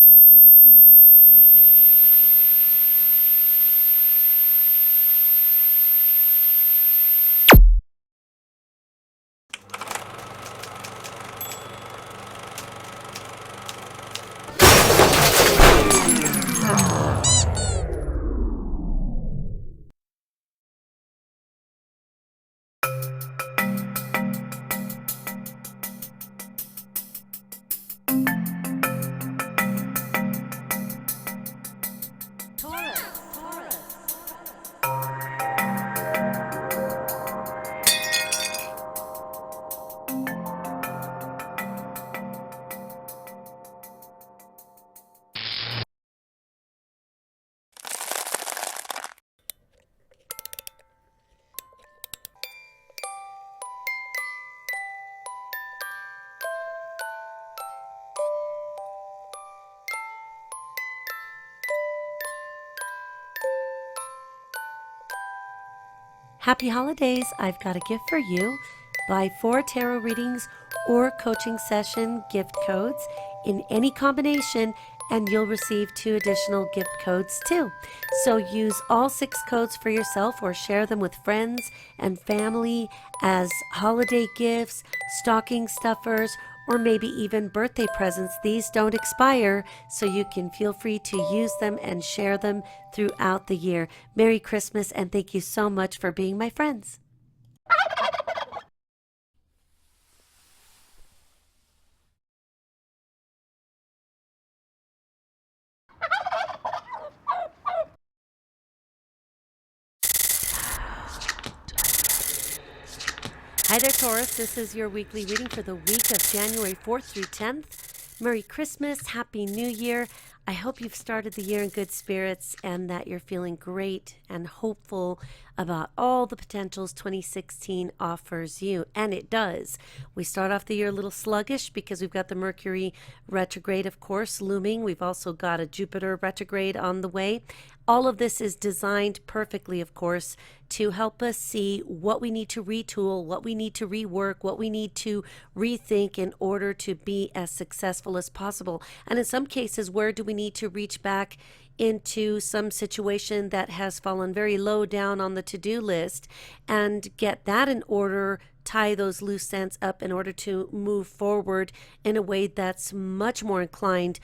ma se resume en igual. Happy holidays! I've got a gift for you. Buy 4 tarot readings or coaching session gift codes in any combination, and you'll receive 2 additional gift codes too. So use all 6 codes for yourself or share them with friends and family as holiday gifts, stocking stuffers, or maybe even birthday presents. These don't expire, so you can feel free to use them and share them throughout the year. Merry Christmas, and thank you so much for being my friends. Hi there, Taurus. This is your weekly reading for the week of January 4th through 10th. Merry Christmas. Happy New Year. I hope you've started the year in good spirits and that you're feeling great and hopeful about all the potentials 2016 offers you. And it does. We start off the year a little sluggish because we've got the Mercury retrograde, of course, looming. We've also got a Jupiter retrograde on the way. All of this is designed perfectly, of course, to help us see what we need to retool, what we need to rework, what we need to rethink in order to be as successful as possible. And in some cases, where do we need to reach back into some situation that has fallen very low down on the to-do list and get that in order, tie those loose ends up in order to move forward in a way that's much more inclined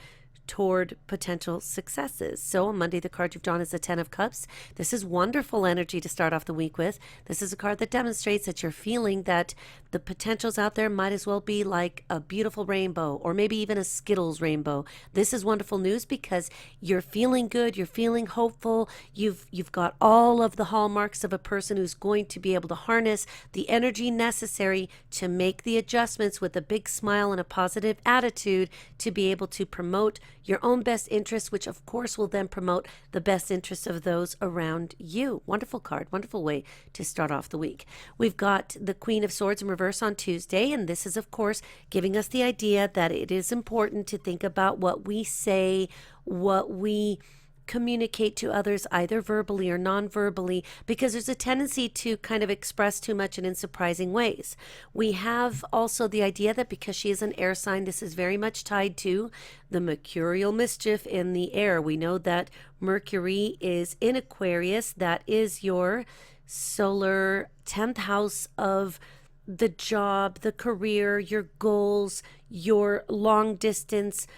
toward potential successes. So on Monday, the card you've drawn is the 10 of Cups. This is wonderful energy to start off the week with. This is a card that demonstrates that you're feeling that the potentials out there might as well be like a beautiful rainbow or maybe even a Skittles rainbow. This is wonderful news because you're feeling good, you're feeling hopeful, you've got all of the hallmarks of a person who's going to be able to harness the energy necessary to make the adjustments with a big smile and a positive attitude to be able to promote your own best interests, which of course will then promote the best interests of those around you. Wonderful card, wonderful way to start off the week. We've got the Queen of Swords in reverse on Tuesday, and this is of course giving us the idea that it is important to think about what we say, what we communicate to others either verbally or non-verbally, because there's a tendency to kind of express too much and in surprising ways. We have also the idea that because she is an air sign, this is very much tied to the mercurial mischief in the air. We know that Mercury is in Aquarius. That is your solar 10th house of the job, the career, your goals, your long distance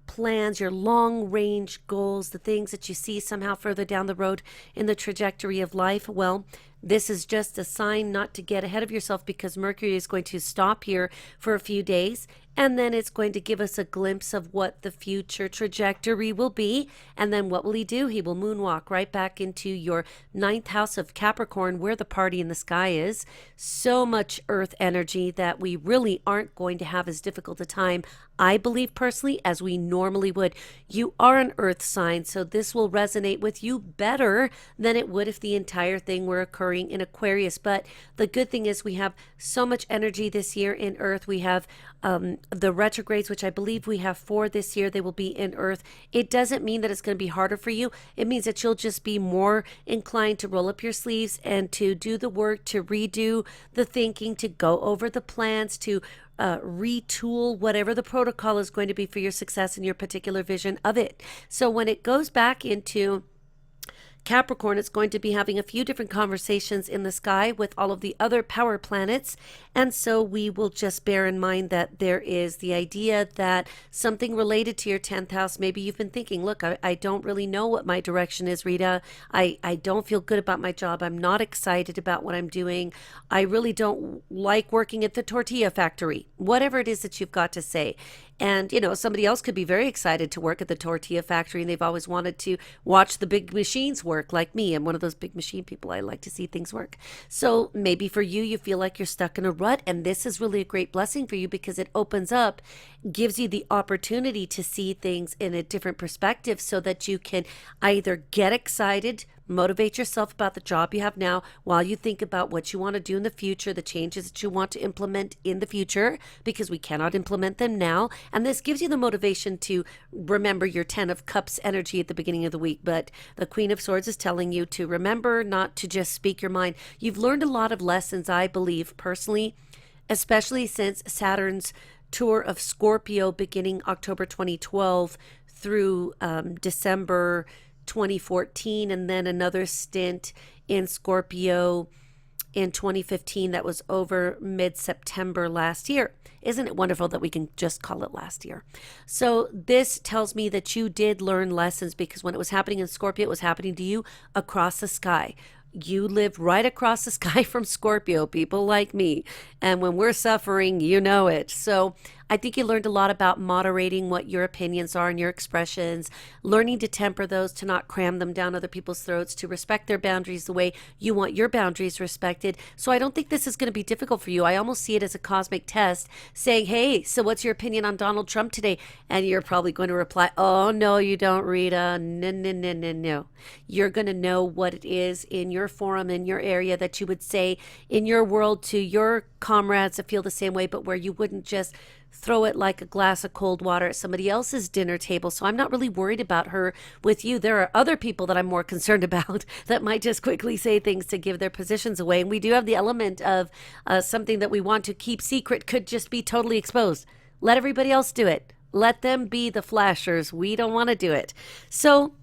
plans, your long range goals, the things that you see somehow further down the road in the trajectory of life. Well, this is just a sign not to get ahead of yourself because Mercury is going to stop here for a few days, and then it's going to give us a glimpse of what the future trajectory will be. And then what will he do? He will moonwalk right back into your 9th house of Capricorn, where the party in the sky is. So much earth energy that we really aren't going to have as difficult a time, I believe personally, as we normally would. You are an earth sign, so this will resonate with you better than it would if the entire thing were occurring in Aquarius. But the good thing is we have so much energy this year in earth. We have the retrogrades, which I believe we have 4 this year, they will be in Earth. It doesn't mean that it's going to be harder for you. It means that you'll just be more inclined to roll up your sleeves and to do the work, to redo the thinking, to go over the plans, to retool whatever the protocol is going to be for your success and your particular vision of it. So when it goes back into Capricorn, it's going to be having a few different conversations in the sky with all of the other power planets. And so we will just bear in mind that there is the idea that something related to your 10th house, maybe you've been thinking, look, I don't really know what my direction is, Rita. I don't feel good about my job. I'm not excited about what I'm doing. I really don't like working at the tortilla factory, whatever it is that you've got to say. And, somebody else could be very excited to work at the tortilla factory and they've always wanted to watch the big machines work like me. I'm one of those big machine people. I like to see things work. So maybe for you, you feel like you're stuck in a rut. And this is really a great blessing for you because it opens up, gives you the opportunity to see things in a different perspective so that you can either get excited, motivate yourself about the job you have now while you think about what you want to do in the future, the changes that you want to implement in the future, because we cannot implement them now. And this gives you the motivation to remember your 10 of Cups energy at the beginning of the week. But the Queen of Swords is telling you to remember not to just speak your mind. You've learned a lot of lessons, I believe, personally, especially since Saturn's tour of Scorpio beginning October 2012 through December 2014, and then another stint in Scorpio in 2015 that was over mid-September last year. Isn't it wonderful that we can just call it last year? So this tells me that you did learn lessons because when it was happening in Scorpio, it was happening to you across the sky. You live right across the sky from Scorpio, people like me. And when we're suffering, you know it. So I think you learned a lot about moderating what your opinions are and your expressions, learning to temper those, to not cram them down other people's throats, to respect their boundaries the way you want your boundaries respected. So I don't think this is going to be difficult for you. I almost see it as a cosmic test saying, hey, so what's your opinion on Donald Trump today? And you're probably going to reply, oh, no, you don't, Rita. No, no, no, no, no. You're going to know what it is in your forum, in your area that you would say in your world to your comrades that feel the same way, but where you wouldn't just throw it like a glass of cold water at somebody else's dinner table. So I'm not really worried about her with you. There are other people that I'm more concerned about that might just quickly say things to give their positions away. And we do have the element of something that we want to keep secret could just be totally exposed. Let everybody else do it. Let them be the flashers. We don't want to do it. So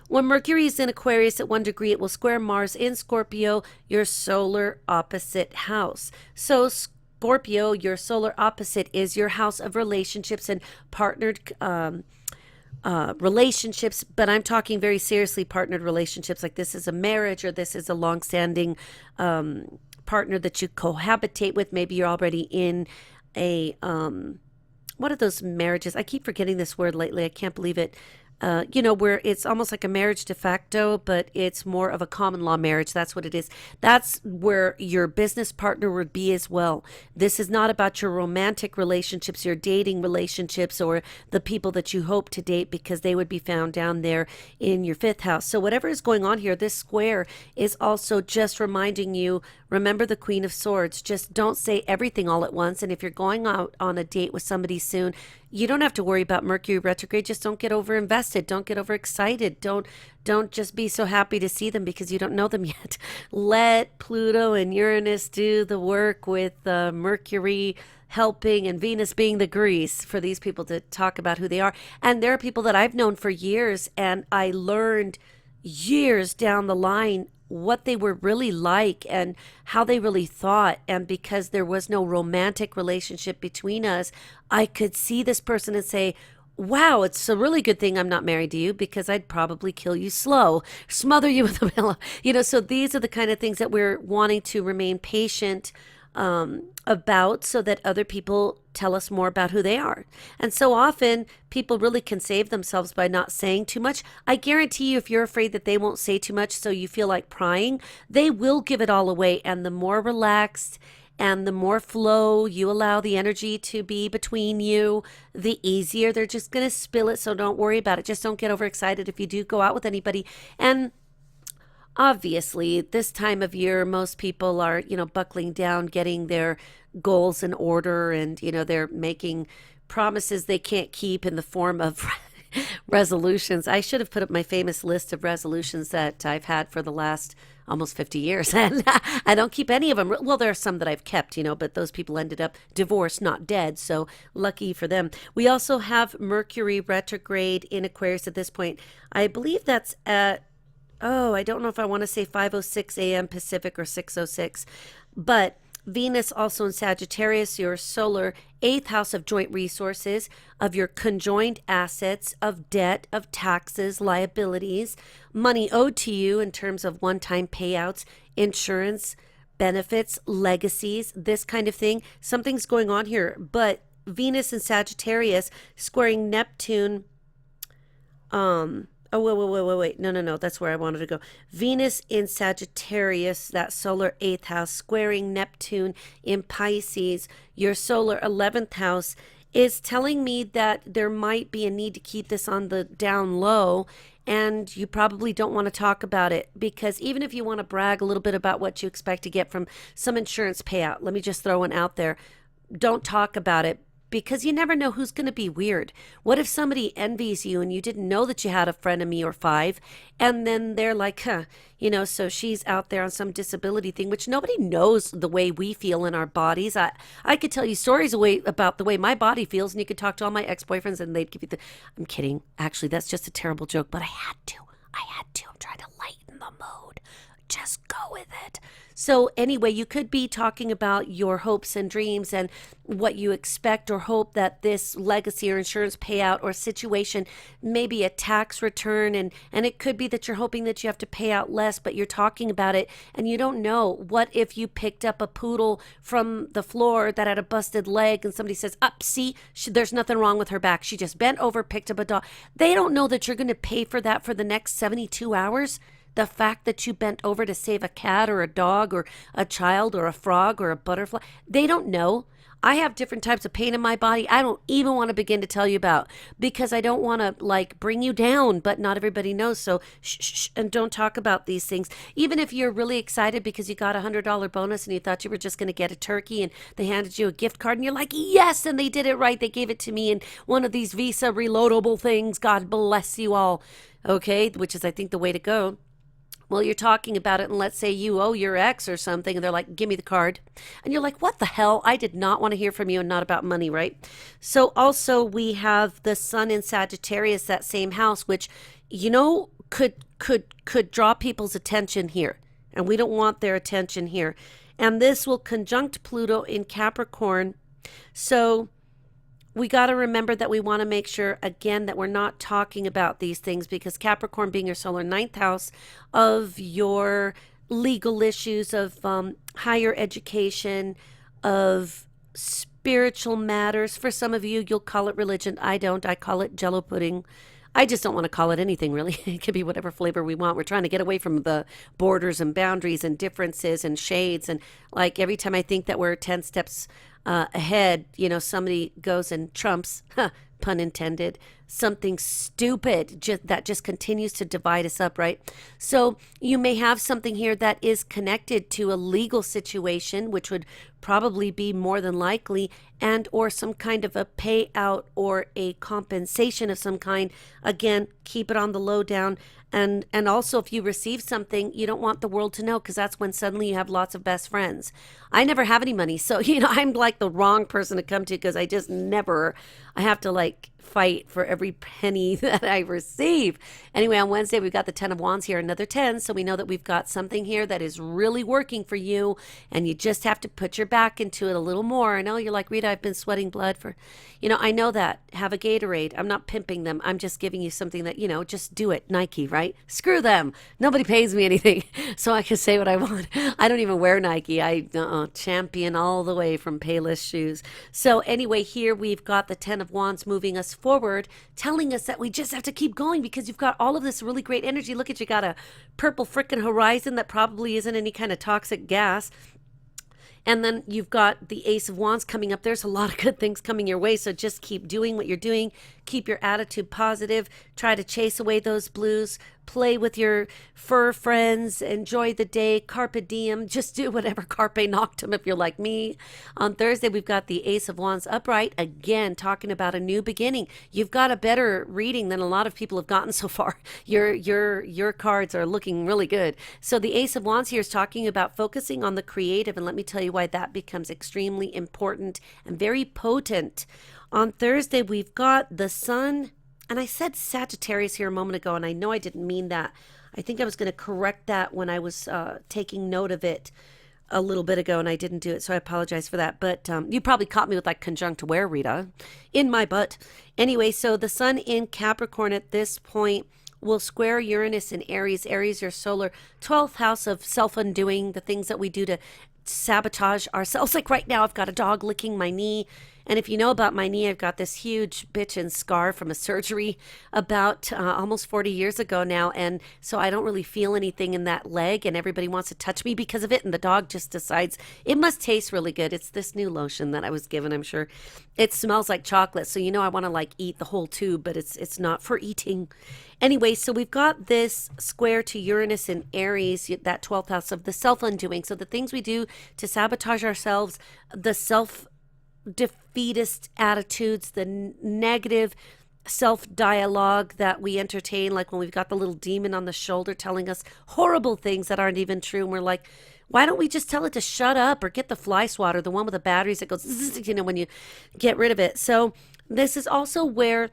when Mercury is in Aquarius at 1 degree, it will square Mars in Scorpio, your solar opposite house. So Scorpio, your solar opposite, is your house of relationships and partnered relationships, but I'm talking very seriously partnered relationships, like this is a marriage or this is a long-standing partner that you cohabitate with. Maybe you're already in a, what are those marriages? I keep forgetting this word lately. I can't believe it. Where it's almost like a marriage de facto, but it's more of a common law marriage. That's what it is. That's where your business partner would be as well. This is not about your romantic relationships, your dating relationships, or the people that you hope to date, because they would be found down there in your 5th house. So whatever is going on here, this square is also just reminding you, remember the Queen of Swords. Just don't say everything all at once. And if you're going out on a date with somebody soon, you don't have to worry about Mercury retrograde. Just don't get over invested. Don't get over excited. Don't just be so happy to see them because you don't know them yet. Let Pluto and Uranus do the work with Mercury helping and Venus being the grease for these people to talk about who they are. And there are people that I've known for years, and I learned years down the line what they were really like and how they really thought. And because there was no romantic relationship between us, I could see this person and say, wow, it's a really good thing I'm not married to you, because I'd probably kill you slow, smother you with a pillow. So these are the kind of things that we're wanting to remain patient about, so that other people tell us more about who they are. And so often people really can save themselves by not saying too much. I guarantee you, if you're afraid that they won't say too much so you feel like prying, they will give it all away. And the more relaxed and the more flow you allow the energy to be between you, the easier they're just going to spill it. So don't worry about it. Just don't get overexcited if you do go out with anybody. And Obviously, this time of year, most people are, buckling down, getting their goals in order, and, they're making promises they can't keep in the form of resolutions. I should have put up my famous list of resolutions that I've had for the last almost 50 years, and I don't keep any of them. Well, there are some that I've kept, but those people ended up divorced, not dead, so lucky for them. We also have Mercury retrograde in Aquarius at this point. I believe that's at, oh, I don't know if I want to say 5:06 a.m. Pacific or 6:06, but Venus also in Sagittarius, your solar eighth house of joint resources, of your conjoined assets, of debt, of taxes, liabilities, money owed to you in terms of one-time payouts, insurance, benefits, legacies, this kind of thing. Something's going on here, but Venus in Sagittarius squaring Neptune. Oh, wait. No. That's where I wanted to go. Venus in Sagittarius, that solar eighth house, squaring Neptune in Pisces, your solar 11th house, is telling me that there might be a need to keep this on the down low. And you probably don't want to talk about it, because even if you want to brag a little bit about what you expect to get from some insurance payout, let me just throw one out there. Don't talk about it, because you never know who's going to be weird. What if somebody envies you and you didn't know that you had a frenemy or five, and then they're like, so she's out there on some disability thing, which nobody knows the way we feel in our bodies. I could tell you stories about the way my body feels, and you could talk to all my ex-boyfriends and they'd give you I'm kidding. Actually, that's just a terrible joke, but I had to. I'm trying to lighten the mood. Just go with it. So anyway, you could be talking about your hopes and dreams and what you expect or hope that this legacy or insurance payout or situation, maybe a tax return, and it could be that you're hoping that you have to pay out less, but you're talking about it and you don't know. What if you picked up a poodle from the floor that had a busted leg and somebody says, up, see, there's nothing wrong with her back. She just bent over, picked up a dog. They don't know that you're going to pay for that for the next 72 hours. The fact that you bent over to save a cat or a dog or a child or a frog or a butterfly, they don't know. I have different types of pain in my body I don't even want to begin to tell you about, because I don't want to bring you down, but not everybody knows. So shh, and don't talk about these things. Even if you're really excited because you got $100 bonus and you thought you were just going to get a turkey and they handed you a gift card and you're like, yes, and they did it right. They gave it to me in one of these Visa reloadable things. God bless you all. Okay, which is, I think, the way to go. Well, you're talking about it, and let's say you owe your ex or something, and they're like, give me the card. And you're like, what the hell? I did not want to hear from you, and not about money, right? So also we have the sun in Sagittarius, that same house, which, could draw people's attention here. And we don't want their attention here. And this will conjunct Pluto in Capricorn. So we got to remember that we want to make sure, again, that we're not talking about these things, because Capricorn being your solar ninth house of your legal issues, of higher education, of spiritual matters. For some of you, you'll call it religion. I don't. I call it Jello pudding. I just don't want to call it anything, really. It can be whatever flavor we want. We're trying to get away from the borders and boundaries and differences and shades. And every time I think that we're 10 steps ahead, somebody goes and trumps, pun intended, something stupid that just continues to divide us up, right? So you may have something here that is connected to a legal situation, which would probably be more than likely, and or some kind of a payout or a compensation of some kind. Again, keep it on the low down. And also, if you receive something, you don't want the world to know, because that's when suddenly you have lots of best friends. I never have any money, so I'm like the wrong person to come to, because I just never, I have to fight for every penny that I receive. Anyway, on Wednesday, we've got the 10 of Wands here, another 10. So we know that we've got something here that is really working for you, and you just have to put your back into it a little more. I know you're like, Rita, I've been sweating blood for, I know that. Have a Gatorade. I'm not pimping them. I'm just giving you something that, just do it. Nike, right? Screw them. Nobody pays me anything, so I can say what I want. I don't even wear Nike. I champion all the way from Payless shoes. So anyway, here we've got the 10 of Wands moving us forward, telling us that we just have to keep going, because you've got all of this really great energy. Look at you, got a purple frickin' horizon that probably isn't any kind of toxic gas. And then you've got the Ace of Wands coming up. There's a lot of good things coming your way. So just keep doing what you're doing. Keep your attitude positive. Try to chase away those blues. play with your fur friends, enjoy the day, carpe diem, just do whatever, carpe noctem if you're like me. On Thursday, we've got the Ace of Wands upright, again, talking about a new beginning. You've got a better reading than a lot of people have gotten so far. Your cards are looking really good. So the Ace of Wands here is talking about focusing on the creative, and let me tell you why that becomes extremely important and very potent. On Thursday, we've got the Sun, and I said Sagittarius here a moment ago, and I know I didn't mean that. I think I was going to correct that when I was taking note of it a little bit ago, and I didn't do it, so I apologize for that. But you probably caught me with like conjunct where, Rita, in my butt. Anyway, so the Sun in Capricorn at this point will square Uranus in Aries. Aries, your solar 12th house of self-undoing, the things that we do to sabotage ourselves. Like right now, I've got a dog licking my knee. And if you know about my knee, I've got this huge bitchin' scar from a surgery about almost 40 years ago now. And so I don't really feel anything in that leg, and everybody wants to touch me because of it. And the dog just decides it must taste really good. It's this new lotion that I was given, I'm sure. It smells like chocolate. So, I want to like eat the whole tube, but it's not for eating. Anyway, so we've got this square to Uranus in Aries, that 12th house of the self-undoing. So the things we do to sabotage ourselves, the defeatist attitudes, the negative self-dialogue that we entertain, like when we've got the little demon on the shoulder telling us horrible things that aren't even true, and we're like, why don't we just tell it to shut up, or get the fly swatter, the one with the batteries that goes zzz, when you get rid of it. So this is also where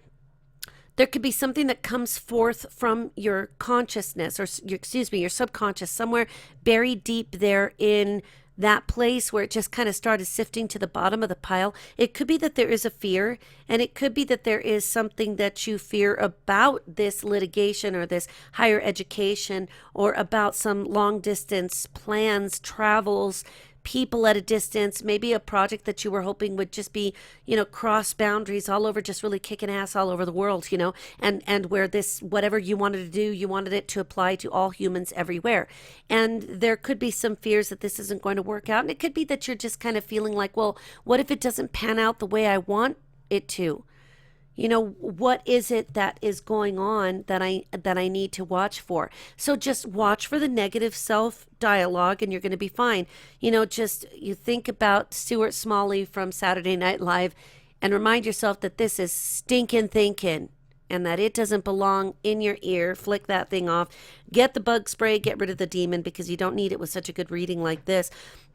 there could be something that comes forth from your consciousness, or your subconscious, somewhere buried deep there in that place where it just kind of started sifting to the bottom of the pile. It could be that there is a fear, and it could be that there is something that you fear about this litigation or this higher education, or about some long distance plans, travels, people at a distance, maybe a project that you were hoping would just be, cross boundaries all over, just really kicking ass all over the world, and where this, whatever you wanted to do, you wanted it to apply to all humans everywhere. And there could be some fears that this isn't going to work out. And it could be that you're just kind of feeling like, well, what if it doesn't pan out the way I want it to? What is it that is going on that I need to watch for? So just watch for the negative self dialogue, and you're going to be fine. Just you think about Stuart Smalley from Saturday Night Live, and remind yourself that this is stinking thinking, and that it doesn't belong in your ear. Flick that thing off. Get the bug spray, get rid of the demon, because you don't need it with such a good reading like this.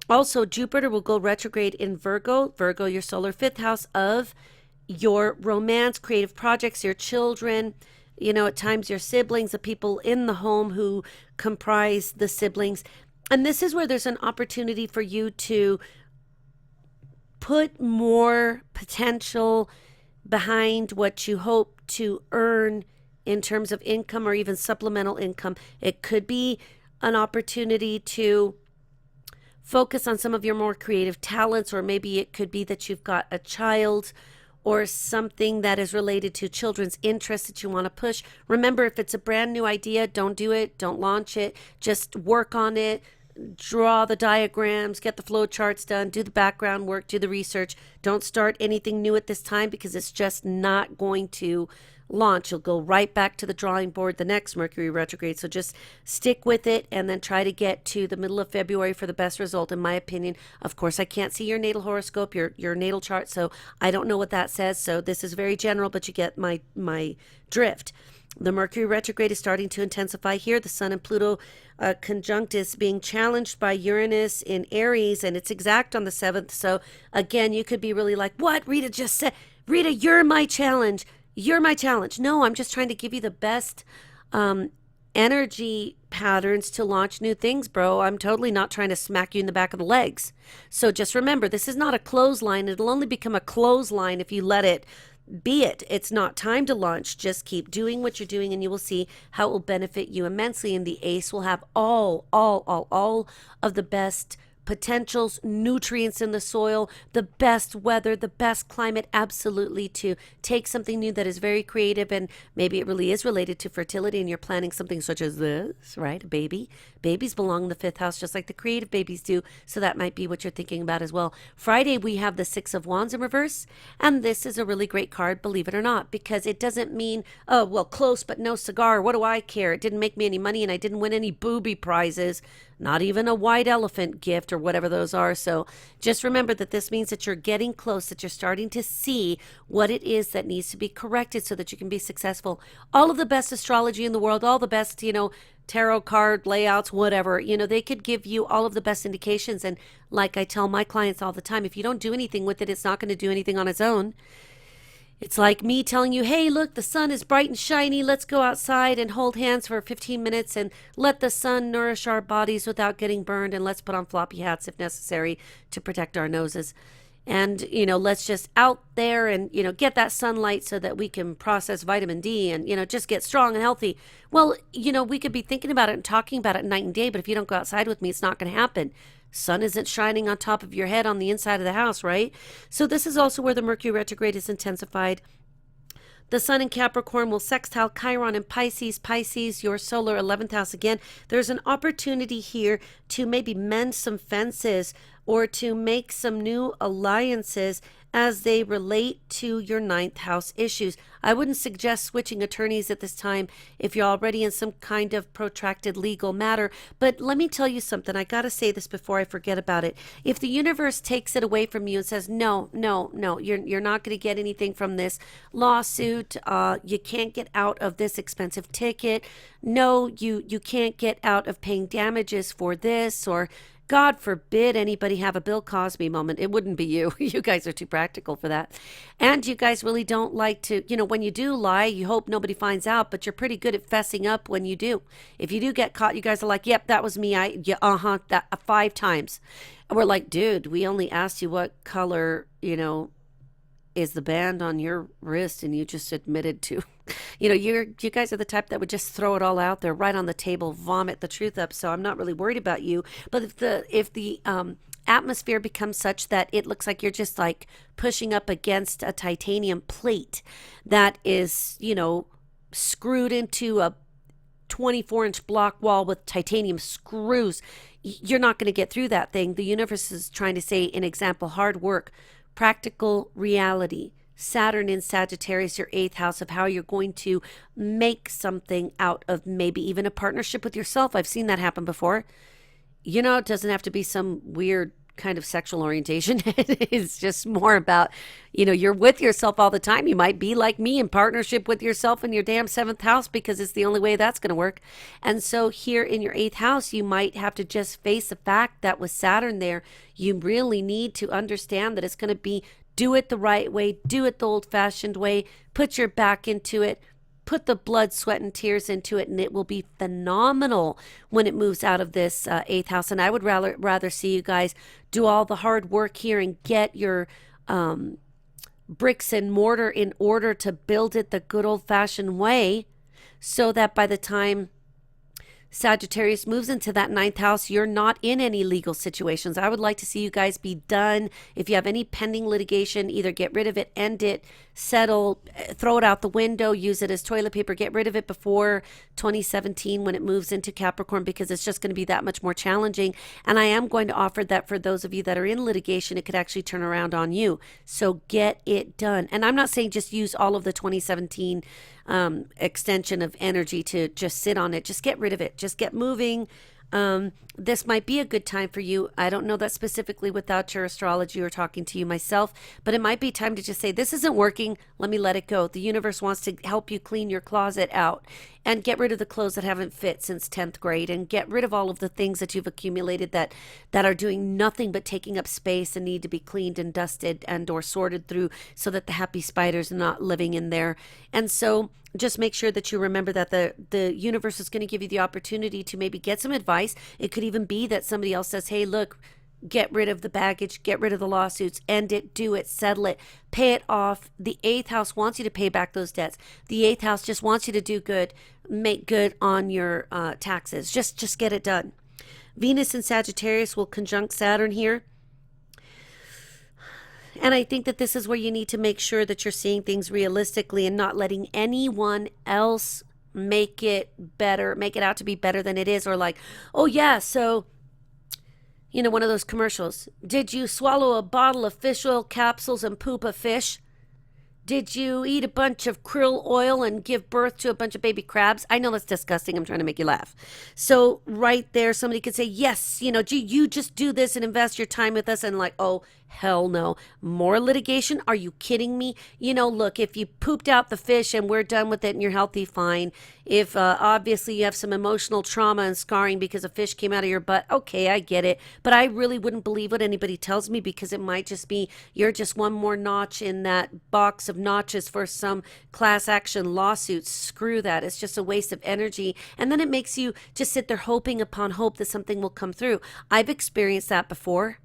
Also, Jupiter will go retrograde in Virgo. Virgo, your solar 5th house of your romance, creative projects, your children, at times your siblings, the people in the home who comprise the siblings. And this is where there's an opportunity for you to put more potential behind what you hope to earn in terms of income, or even supplemental income. It could be an opportunity to focus on some of your more creative talents, or maybe it could be that you've got a child or something that is related to children's interests that you want to push. Remember, if it's a brand new idea, don't do it, don't launch it, just work on it, draw the diagrams, get the flow charts done, do the background work, do the research. Don't start anything new at this time, because it's just not going to launch. You'll go right back to the drawing board the next Mercury retrograde. So just stick with it, and then try to get to the middle of February for the best result, in my opinion. Of course, I can't see your natal horoscope, your natal chart, so I don't know what that says. So this is very general, but you get my drift. The Mercury retrograde is starting to intensify here. The Sun and Pluto conjunct is being challenged by Uranus in Aries, and it's exact on the 7th. So again, you could be really like, what Rita just said? Rita, you're my challenge. You're my challenge. No, I'm just trying to give you the best energy patterns to launch new things, bro. I'm totally not trying to smack you in the back of the legs. So just remember, this is not a clothesline. It'll only become a clothesline if you let it be it. It's not time to launch. Just keep doing what you're doing, and you will see how it will benefit you immensely. And the ace will have all of the best potentials, nutrients in the soil, the best weather, the best climate, absolutely, to take something new that is very creative, and maybe it really is related to fertility and you're planning something such as this, right? A baby. Babies belong in the fifth house just like the creative babies do. So that might be what you're thinking about as well. Friday, we have the Six of Wands in reverse. And this is a really great card, believe it or not, because it doesn't mean, oh, well, close but no cigar. What do I care? It didn't make me any money and I didn't win any booby prizes, not even a white elephant gift or whatever those are. So just remember that this means that you're getting close, that you're starting to see what it is that needs to be corrected so that you can be successful. All of the best astrology in the world, all the best, tarot card layouts, whatever, they could give you all of the best indications. And like I tell my clients all the time, if you don't do anything with it, it's not going to do anything on its own. It's like me telling you, hey, look, the sun is bright and shiny. Let's go outside and hold hands for 15 minutes and let the sun nourish our bodies without getting burned. And let's put on floppy hats if necessary to protect our noses. And, let's just out there and, get that sunlight so that we can process vitamin D and, just get strong and healthy. Well, we could be thinking about it and talking about it night and day, but if you don't go outside with me, it's not going to happen. Sun isn't shining on top of your head on the inside of the house, right? So this is also where the Mercury retrograde is intensified. The Sun in Capricorn will sextile Chiron in Pisces. Pisces, your solar 11th house again. There's an opportunity here to maybe mend some fences or to make some new alliances as they relate to your ninth house issues. I wouldn't suggest switching attorneys at this time if you're already in some kind of protracted legal matter. But let me tell you something. I got to say this before I forget about it. If the universe takes it away from you and says, no, you're not going to get anything from this lawsuit. You can't get out of this expensive ticket. No, you can't get out of paying damages for this, or God forbid anybody have a Bill Cosby moment. It wouldn't be you. You guys are too practical for that. And you guys really don't like to, when you do lie, you hope nobody finds out, but you're pretty good at fessing up when you do. If you do get caught, you guys are like, yep, that was me. That 5 times. And we're like, dude, we only asked you what color, is the band on your wrist, and you just admitted to, you guys are the type that would just throw it all out there right on the table, vomit the truth up. So I'm not really worried about you. But if the atmosphere becomes such that it looks like you're just like pushing up against a titanium plate that is, screwed into a 24-inch block wall with titanium screws, you're not going to get through that thing. The universe is trying to say, an example, hard work, practical reality. Saturn in Sagittarius, your 8th house, of how you're going to make something out of maybe even a partnership with yourself. I've seen that happen before. It doesn't have to be some weird kind of sexual orientation. It's just more about, you're with yourself all the time. You might be like me, in partnership with yourself in your damn 7th house, because it's the only way that's going to work. And so here in your 8th house, you might have to just face the fact that with Saturn there, you really need to understand that it's going to be, do it the right way, do it the old-fashioned way, put your back into it, put the blood, sweat, and tears into it, and it will be phenomenal when it moves out of this 8th house. And I would rather see you guys do all the hard work here and get your bricks and mortar in order to build it the good old-fashioned way, so that by the time Sagittarius moves into that 9th house, you're not in any legal situations. I would like to see you guys be done. If you have any pending litigation, either get rid of it, end it, settle, throw it out the window, use it as toilet paper, get rid of it before 2017 when it moves into Capricorn, because it's just going to be that much more challenging. And I am going to offer that for those of you that are in litigation, it could actually turn around on you. So get it done. And I'm not saying just use all of the 2017 extension of energy to just sit on it. Just get rid of it. Just get moving. This might be a good time for you. I don't know that specifically without your astrology or talking to you myself, but it might be time to just say, this isn't working. Let me let it go. The universe wants to help you clean your closet out and get rid of the clothes that haven't fit since 10th grade, and get rid of all of the things that you've accumulated that are doing nothing but taking up space and need to be cleaned and dusted and or sorted through, so that the happy spiders are not living in there. And so just make sure that you remember that the universe is going to give you the opportunity to maybe get some advice. It could even be that somebody else says, hey, look, get rid of the baggage, get rid of the lawsuits, end it, do it, settle it, pay it off. The 8th house wants you to pay back those debts. The 8th house just wants you to do good, make good on your taxes. Just get it done. Venus in Sagittarius will conjunct Saturn here. And I think that this is where you need to make sure that you're seeing things realistically and not letting anyone else make it better, make it out to be better than it is. Or like, oh yeah, so, one of those commercials. Did you swallow a bottle of fish oil capsules and poop a fish? Did you eat a bunch of krill oil and give birth to a bunch of baby crabs? I know that's disgusting. I'm trying to make you laugh. So right there, somebody could say, yes, gee, you just do this and invest your time with us. And like, oh, hell no. More litigation? Are you kidding me? Look, if you pooped out the fish and we're done with it and you're healthy, fine. If obviously you have some emotional trauma and scarring because a fish came out of your butt, okay, I get it. But I really wouldn't believe what anybody tells me, because it might just be you're just one more notch in that box of notches for some class action lawsuits. Screw that. It's just a waste of energy. And then it makes you just sit there hoping upon hope that something will come through. I've experienced that before.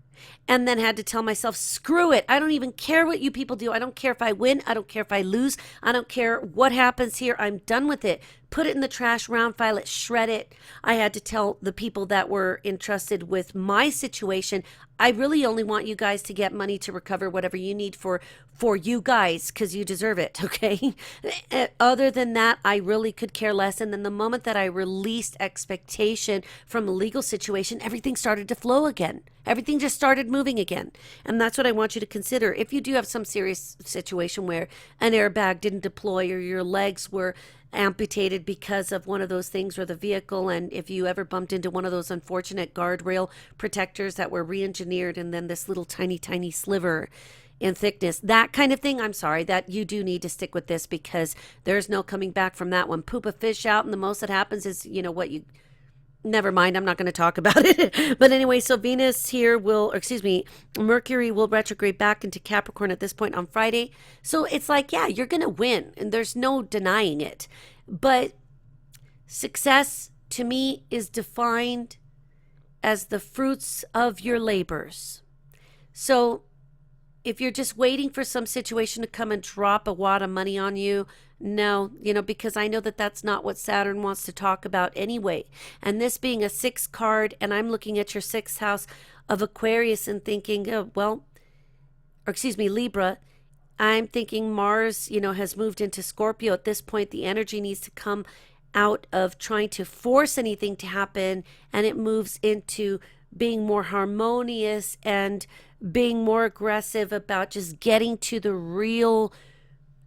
And then had to tell myself, screw it. I don't even care what you people do. I don't care if I win. I don't care if I lose. I don't care what happens here. I'm done with it. Put it in the trash, round file it, shred it. I had to tell the people that were entrusted with my situation, I really only want you guys to get money to recover whatever you need for you guys, because you deserve it, okay? Other than that, I really could care less. And then the moment that I released expectation from a legal situation, everything started to flow again. Everything just started moving again. And that's what I want you to consider. If you do have some serious situation where an airbag didn't deploy or your legs were amputated because of one of those things, or the vehicle, and if you ever bumped into one of those unfortunate guardrail protectors that were re-engineered and then this little tiny sliver in thickness, that kind of thing, I'm sorry, that you do need to stick with this, because there's no coming back from that one. Poop a fish out and the most that happens is, never mind, I'm not going to talk about it. But anyway, so Venus here Mercury will retrograde back into Capricorn at this point on Friday. So it's like, yeah, you're going to win, and there's no denying it. But success to me is defined as the fruits of your labors. So if you're just waiting for some situation to come and drop a wad of money on you, no, because I know that that's not what Saturn wants to talk about anyway. And this being a 6 card, and I'm looking at your 6th house of Aquarius and thinking, Libra, I'm thinking Mars, has moved into Scorpio. At this point, the energy needs to come out of trying to force anything to happen, and it moves into being more harmonious and being more aggressive about just getting to the real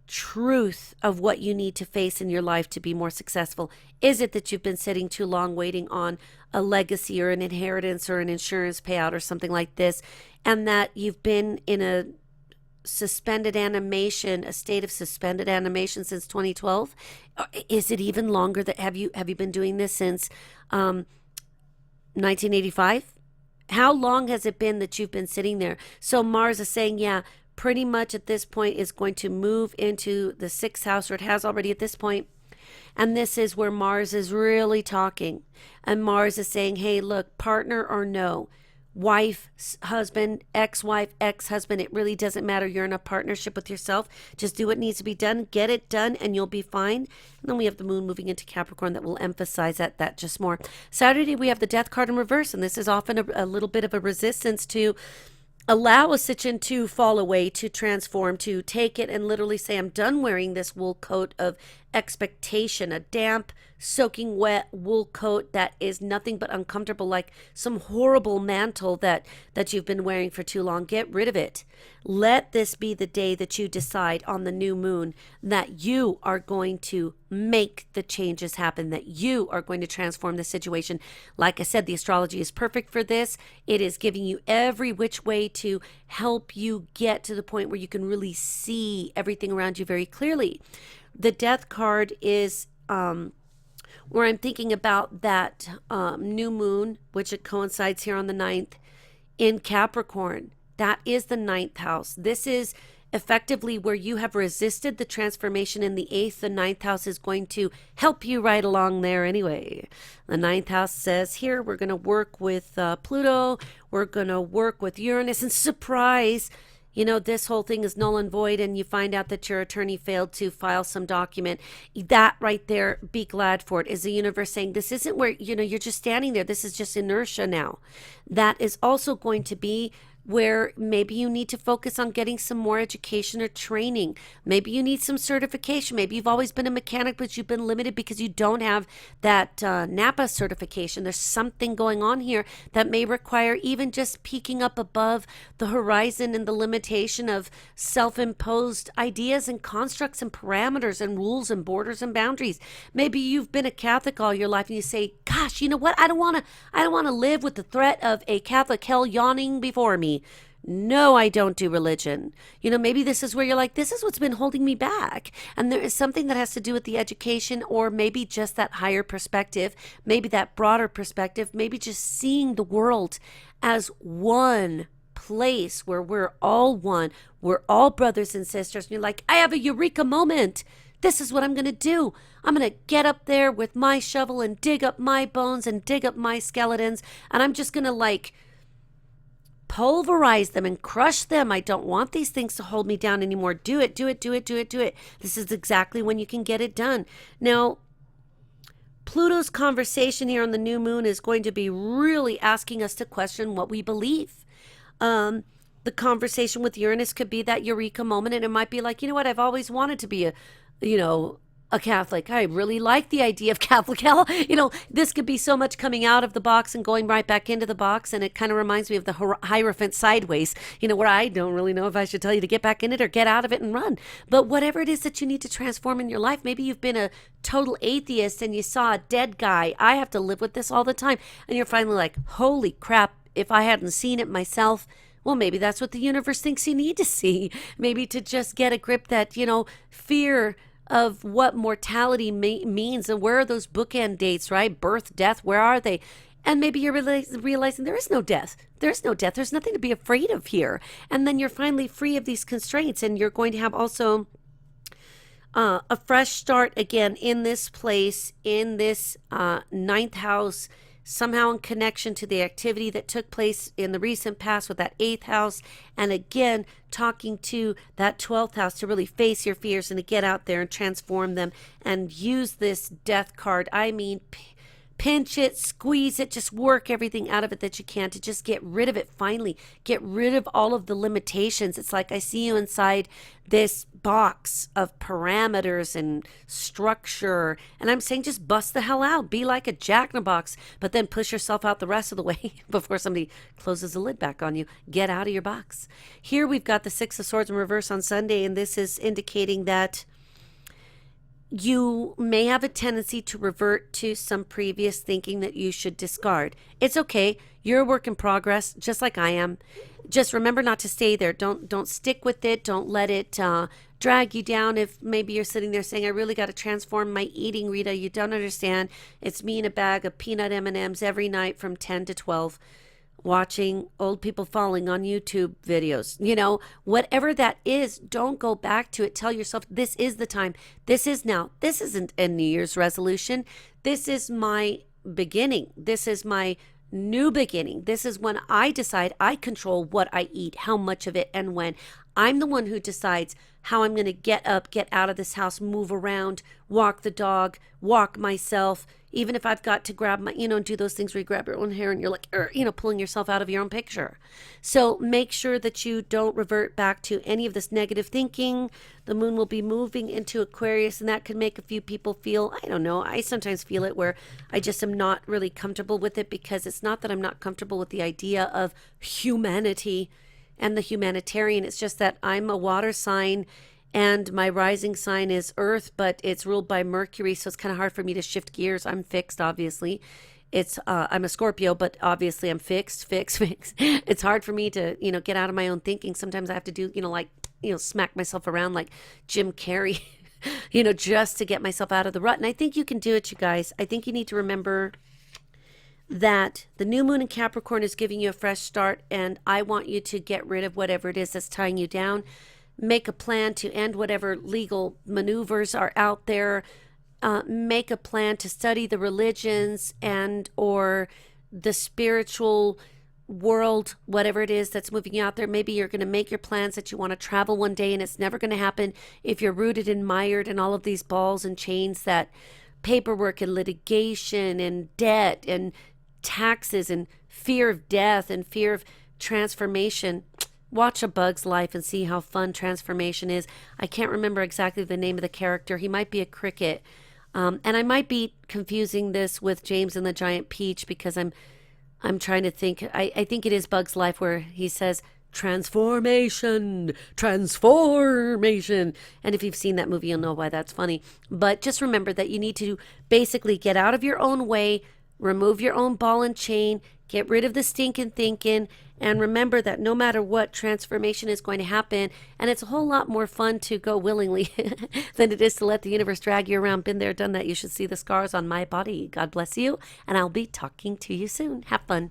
truth of what you need to face in your life to be more successful. Is it that you've been sitting too long waiting on a legacy or an inheritance or an insurance payout or something like this, and that you've been in a state of suspended animation since 2012? Is it even longer? That have you been doing this since 1985? How long has it been that you've been sitting there? So Mars is saying, yeah, pretty much at this point is going to move into the 6th house, or it has already at this point. And this is where Mars is really talking. And Mars is saying, hey, look, partner or no, wife, husband, ex-wife, ex-husband, it really doesn't matter. You're in a partnership with yourself. Just do what needs to be done, get it done, and you'll be fine. And then we have the moon moving into Capricorn that will emphasize that just more. Saturday, we have the death card in reverse, and this is often a little bit of a resistance to allow a situation to fall away, to transform, to take it and literally say, I'm done wearing this wool coat of expectation, a damp, soaking wet wool coat that is nothing but uncomfortable, like some horrible mantle that you've been wearing for too long. Get rid of it. Let this be the day that you decide on the new moon that you are going to make the changes happen, that you are going to transform the situation. Like I said, the astrology is perfect for this. It is giving you every which way to help you get to the point where you can really see everything around you very clearly. The death card is where I'm thinking about that new moon, which it coincides here on the 9th in Capricorn. That is the 9th house. This is effectively where you have resisted the transformation in the 8th. The 9th house is going to help you right along there anyway. The 9th house says here, we're going to work with Pluto. We're going to work with Uranus. And surprise, this whole thing is null and void, and you find out that your attorney failed to file some document. That right there, be glad for it. Is the universe saying this isn't where, you're just standing there. This is just inertia now. That is also going to be where maybe you need to focus on getting some more education or training. Maybe you need some certification. Maybe you've always been a mechanic, but you've been limited because you don't have that NAPA certification. There's something going on here that may require even just peeking up above the horizon and the limitation of self-imposed ideas and constructs and parameters and rules and borders and boundaries. Maybe you've been a Catholic all your life and you say, gosh, you know what? I don't want to live with the threat of a Catholic hell yawning before me. No, I don't do religion. Maybe this is where you're like, this is what's been holding me back. And there is something that has to do with the education, or maybe just that higher perspective, maybe that broader perspective, maybe just seeing the world as one place where we're all one. We're all brothers and sisters. And you're like, I have a eureka moment. This is what I'm going to do. I'm going to get up there with my shovel and dig up my bones and dig up my skeletons. And I'm just going to pulverize them and crush them. I don't want these things to hold me down anymore. Do it, do it, do it, do it, do it. This is exactly when you can get it done. Now, Pluto's conversation here on the new moon is going to be really asking us to question what we believe. The conversation with Uranus could be that eureka moment, and it might be like, you know what, I've always wanted to be a Catholic. I really like the idea of Catholic hell. This could be so much coming out of the box and going right back into the box. And it kind of reminds me of the Hierophant sideways, where I don't really know if I should tell you to get back in it or get out of it and run. But whatever it is that you need to transform in your life, maybe you've been a total atheist and you saw a dead guy. I have to live with this all the time. And you're finally like, holy crap, if I hadn't seen it myself, well, maybe that's what the universe thinks you need to see. Maybe to just get a grip that, fear of what mortality means, and where are those bookend dates, right? Birth, death, where are they? And maybe you're realizing there is no death. There's no death. There's nothing to be afraid of here. And then you're finally free of these constraints, and you're going to have also a fresh start again in this place, in this ninth house, somehow in connection to the activity that took place in the recent past with that eighth house. And again, talking to that 12th house to really face your fears and to get out there and transform them and use this death card. I mean, pinch it, squeeze it, just work everything out of it that you can to just get rid of it finally. Get rid of all of the limitations. It's like I see you inside this box of parameters and structure, and I'm saying just bust the hell out. Be like a jack-in-a-box, but then push yourself out the rest of the way before somebody closes the lid back on you. Get out of your box. Here we've got the Six of Swords in reverse on Sunday, and this is indicating that you may have a tendency to revert to some previous thinking that you should discard. It's okay. You're a work in progress, just like I am. Just remember not to stay there. Don't stick with it. Don't let it drag you down. If maybe you're sitting there saying, I really got to transform my eating, Rita. You don't understand. It's me in a bag of peanut M&Ms every night from 10 to 12. Watching old people falling on YouTube videos, whatever that is, don't go back to it. Tell yourself, this is the time. This is now. This isn't a New Year's resolution. This is my beginning. This is my new beginning. This is when I decide I control what I eat, how much of it, and when. I'm the one who decides how I'm going to get up, get out of this house, move around, walk the dog, walk myself, even if I've got to grab my, and do those things where you grab your own hair and you're like, pulling yourself out of your own picture. So make sure that you don't revert back to any of this negative thinking. The moon will be moving into Aquarius, and that could make a few people feel, I don't know, I sometimes feel it where I just am not really comfortable with it, because it's not that I'm not comfortable with the idea of humanity and the humanitarian. It's just that I'm a water sign and my rising sign is Earth, but it's ruled by Mercury, so it's kind of hard for me to shift gears. I'm fixed, obviously. I'm a Scorpio, but obviously I'm fixed. It's hard for me to, get out of my own thinking. Sometimes I have to do, smack myself around like Jim Carrey, just to get myself out of the rut. And I think you can do it, you guys. I think you need to remember that the new moon in Capricorn is giving you a fresh start, and I want you to get rid of whatever it is that's tying you down. Make a plan to end whatever legal maneuvers are out there. Make a plan to study the religions and or the spiritual world, whatever it is that's moving you out there. Maybe you're going to make your plans that you want to travel one day and it's never going to happen if you're rooted and mired in all of these balls and chains, that paperwork and litigation and debt and taxes and fear of death and fear of transformation. Watch A Bug's Life and see how fun transformation is. I can't remember exactly the name of the character. He might be a cricket. And I might be confusing this with James and the Giant Peach because I'm trying to think. I think it is Bug's Life where he says, transformation, transformation. And if you've seen that movie, you'll know why that's funny. But just remember that you need to basically get out of your own way, remove your own ball and chain, get rid of the stinking thinking, and remember that no matter what, transformation is going to happen. And it's a whole lot more fun to go willingly than it is to let the universe drag you around. Been there, done that. You should see the scars on my body. God bless you. And I'll be talking to you soon. Have fun.